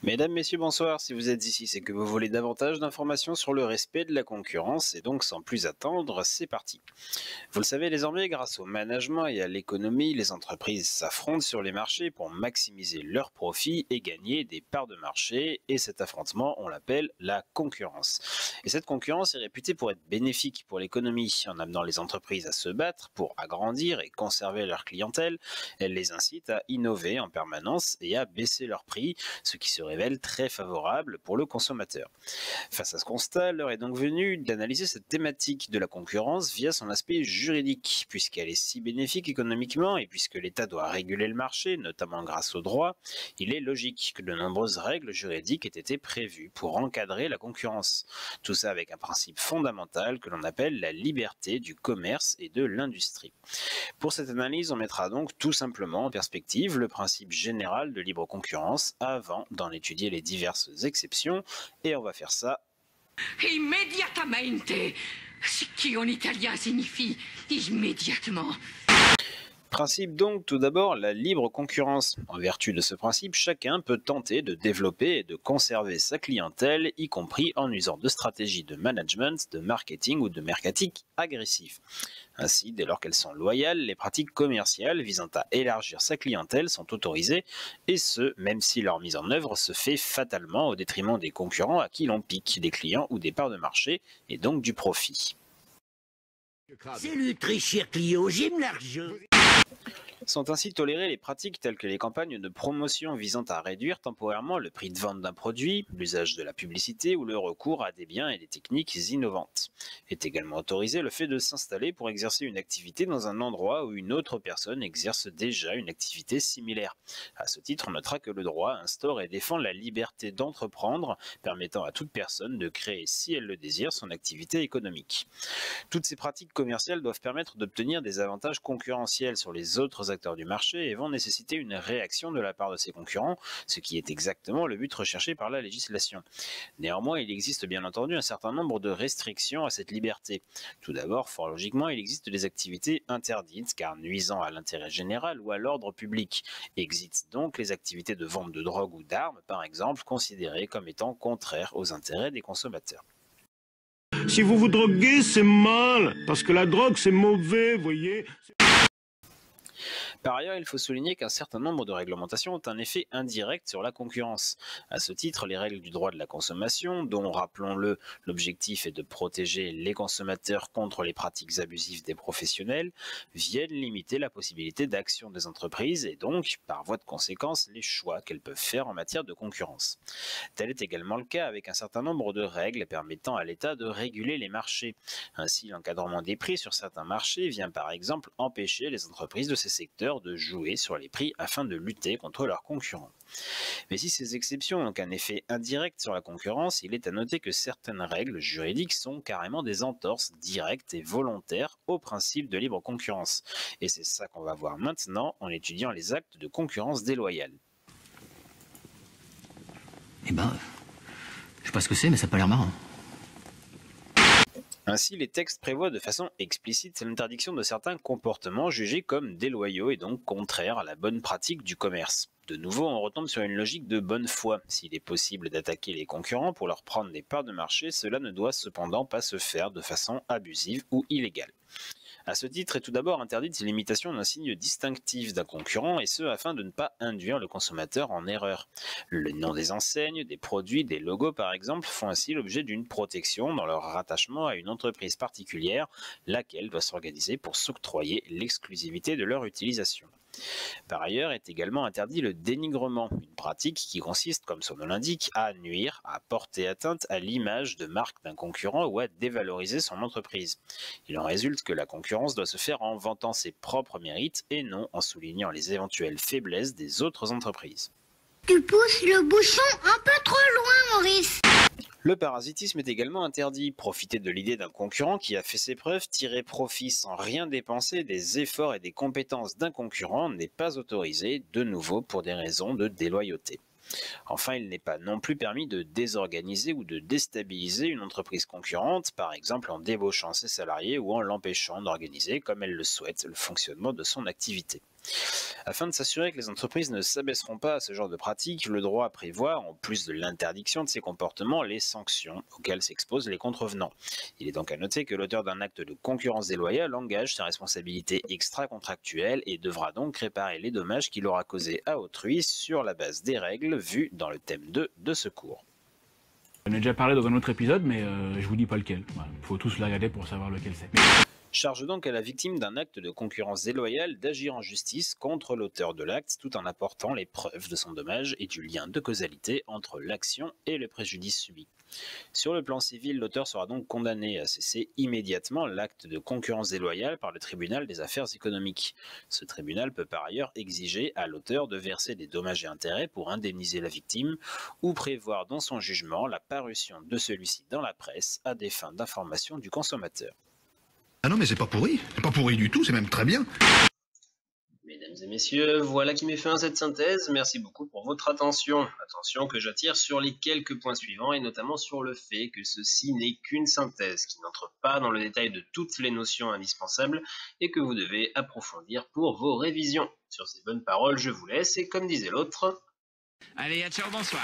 Mesdames, Messieurs, bonsoir. Si vous êtes ici, c'est que vous voulez davantage d'informations sur le respect de la concurrence et donc sans plus attendre, c'est parti. Vous le savez désormais, grâce au management et à l'économie, les entreprises s'affrontent sur les marchés pour maximiser leurs profits et gagner des parts de marché et cet affrontement, on l'appelle la concurrence. Et cette concurrence est réputée pour être bénéfique pour l'économie en amenant les entreprises à se battre pour agrandir et conserver leur clientèle. Elle les incite à innover en permanence et à baisser leurs prix, ce qui se révèle très favorable pour le consommateur. Face à ce constat, l'heure est donc venue d'analyser cette thématique de la concurrence via son aspect juridique, puisqu'elle est si bénéfique économiquement et puisque l'État doit réguler le marché, notamment grâce au droit, il est logique que de nombreuses règles juridiques aient été prévues pour encadrer la concurrence. Tout ça avec un principe fondamental que l'on appelle la liberté du commerce et de l'industrie. Pour cette analyse, on mettra donc tout simplement en perspective le principe général de libre concurrence avant d'en étudier les diverses exceptions, et on va faire ça Immediatamente, ce qui en italien signifie immédiatement. Principe donc tout d'abord la libre concurrence. En vertu de ce principe, chacun peut tenter de développer et de conserver sa clientèle, y compris en usant de stratégies de management, de marketing ou de mercating agressif. Ainsi, dès lors qu'elles sont loyales, les pratiques commerciales visant à élargir sa clientèle sont autorisées, et ce, même si leur mise en œuvre se fait fatalement au détriment des concurrents à qui l'on pique des clients ou des parts de marché, et donc du profit. Salut, très cher client, j'aime l'argent. Sont ainsi tolérées les pratiques telles que les campagnes de promotion visant à réduire temporairement le prix de vente d'un produit, l'usage de la publicité ou le recours à des biens et des techniques innovantes. Est également autorisé le fait de s'installer pour exercer une activité dans un endroit où une autre personne exerce déjà une activité similaire. À ce titre, on notera que le droit instaure et défend la liberté d'entreprendre, permettant à toute personne de créer, si elle le désire, son activité économique. Toutes ces pratiques commerciales doivent permettre d'obtenir des avantages concurrentiels sur les autres acteurs du marché et vont nécessiter une réaction de la part de ces concurrents, ce qui est exactement le but recherché par la législation. Néanmoins, il existe bien entendu un certain nombre de restrictions à cette liberté. Tout d'abord, fort logiquement, il existe des activités interdites car nuisant à l'intérêt général ou à l'ordre public. Existent donc les activités de vente de drogue ou d'armes, par exemple, considérées comme étant contraires aux intérêts des consommateurs. Si vous vous droguez, c'est mal, parce que la drogue, c'est mauvais, voyez. Par ailleurs, il faut souligner qu'un certain nombre de réglementations ont un effet indirect sur la concurrence. À ce titre, les règles du droit de la consommation, dont, rappelons-le, l'objectif est de protéger les consommateurs contre les pratiques abusives des professionnels, viennent limiter la possibilité d'action des entreprises et donc, par voie de conséquence, les choix qu'elles peuvent faire en matière de concurrence. Tel est également le cas avec un certain nombre de règles permettant à l'État de réguler les marchés. Ainsi, l'encadrement des prix sur certains marchés vient par exemple empêcher les entreprises de ces secteurs de jouer sur les prix afin de lutter contre leurs concurrents. Mais si ces exceptions ont un effet indirect sur la concurrence, il est à noter que certaines règles juridiques sont carrément des entorses directes et volontaires au principe de libre concurrence. Et c'est ça qu'on va voir maintenant en étudiant les actes de concurrence déloyale. Eh ben, je sais pas ce que c'est, mais ça a pas l'air marrant. Ainsi, les textes prévoient de façon explicite l'interdiction de certains comportements jugés comme déloyaux et donc contraires à la bonne pratique du commerce. De nouveau, on retombe sur une logique de bonne foi. S'il est possible d'attaquer les concurrents pour leur prendre des parts de marché, cela ne doit cependant pas se faire de façon abusive ou illégale. À ce titre est tout d'abord interdite l'imitation d'un signe distinctif d'un concurrent et ce afin de ne pas induire le consommateur en erreur. Le nom des enseignes, des produits, des logos par exemple font ainsi l'objet d'une protection dans leur rattachement à une entreprise particulière, laquelle doit s'organiser pour s'octroyer l'exclusivité de leur utilisation. Par ailleurs, est également interdit le dénigrement, une pratique qui consiste, comme son nom l'indique, à nuire, à porter atteinte à l'image de marque d'un concurrent ou à dévaloriser son entreprise. Il en résulte que la concurrence doit se faire en vantant ses propres mérites et non en soulignant les éventuelles faiblesses des autres entreprises. Tu pousses le bouchon un peu trop loin, Maurice. Le parasitisme est également interdit. Profiter de l'idée d'un concurrent qui a fait ses preuves, tirer profit sans rien dépenser des efforts et des compétences d'un concurrent n'est pas autorisé, de nouveau pour des raisons de déloyauté. Enfin, il n'est pas non plus permis de désorganiser ou de déstabiliser une entreprise concurrente, par exemple en débauchant ses salariés ou en l'empêchant d'organiser comme elle le souhaite le fonctionnement de son activité. Afin de s'assurer que les entreprises ne s'abaisseront pas à ce genre de pratiques, le droit prévoit, en plus de l'interdiction de ces comportements, les sanctions auxquelles s'exposent les contrevenants. Il est donc à noter que l'auteur d'un acte de concurrence déloyale engage sa responsabilité extra-contractuelle et devra donc réparer les dommages qu'il aura causés à autrui sur la base des règles vues dans le thème 2 de ce cours. J'en ai déjà parlé dans un autre épisode, mais je vous dis pas lequel. Voilà. Faut tous le regarder pour savoir lequel c'est. Charge donc à la victime d'un acte de concurrence déloyale d'agir en justice contre l'auteur de l'acte tout en apportant les preuves de son dommage et du lien de causalité entre l'action et le préjudice subi. Sur le plan civil, l'auteur sera donc condamné à cesser immédiatement l'acte de concurrence déloyale par le tribunal des affaires économiques. Ce tribunal peut par ailleurs exiger à l'auteur de verser des dommages et intérêts pour indemniser la victime ou prévoir dans son jugement la parution de celui-ci dans la presse à des fins d'information du consommateur. Ah non mais c'est pas pourri du tout, c'est même très bien. Mesdames et messieurs, voilà qui met fin à cette synthèse. Merci beaucoup pour votre attention. Attention que j'attire sur les quelques points suivants et notamment sur le fait que ceci n'est qu'une synthèse qui n'entre pas dans le détail de toutes les notions indispensables et que vous devez approfondir pour vos révisions. Sur ces bonnes paroles, je vous laisse et comme disait l'autre... Allez, à ciao, bonsoir.